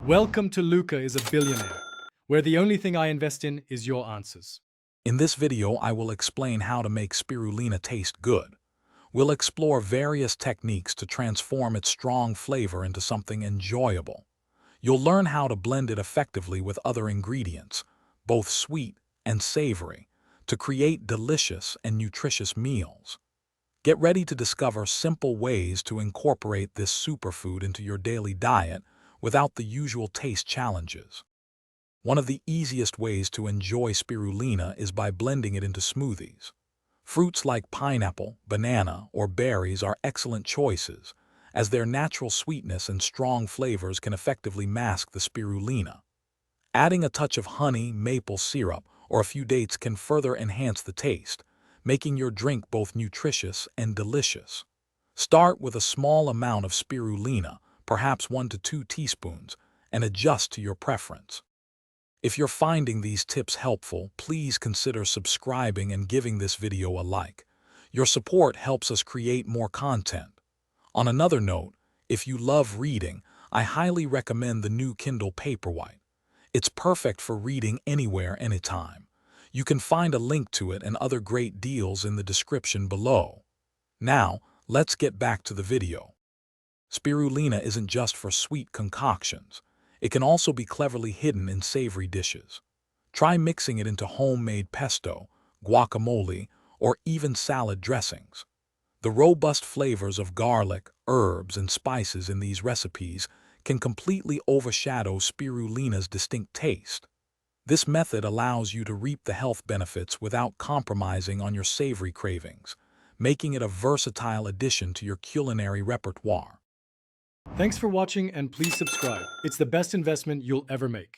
Welcome to Luca is a Billionaire, where the only thing I invest in is your answers. In this video, I will explain how to make spirulina taste good. We'll explore various techniques to transform its strong flavor into something enjoyable. You'll learn how to blend it effectively with other ingredients, both sweet and savory, to create delicious and nutritious meals. Get ready to discover simple ways to incorporate this superfood into your daily diet without the usual taste challenges. One of the easiest ways to enjoy spirulina is by blending it into smoothies. Fruits like pineapple, banana, or berries are excellent choices, as their natural sweetness and strong flavors can effectively mask the spirulina. Adding a touch of honey, maple syrup, or a few dates can further enhance the taste, making your drink both nutritious and delicious. Start with a small amount of spirulina, perhaps 1 to 2 teaspoons, and adjust to your preference. If you're finding these tips helpful, please consider subscribing and giving this video a like. Your support helps us create more content. On another note, if you love reading, I highly recommend the new Kindle Paperwhite. It's perfect for reading anywhere, anytime. You can find a link to it and other great deals in the description below. Now, let's get back to the video. Spirulina isn't just for sweet concoctions. It can also be cleverly hidden in savory dishes. Try mixing it into homemade pesto, guacamole, or even salad dressings. The robust flavors of garlic, herbs, and spices in these recipes can completely overshadow spirulina's distinct taste. This method allows you to reap the health benefits without compromising on your savory cravings, making it a versatile addition to your culinary repertoire. Thanks for watching and please subscribe. It's the best investment you'll ever make.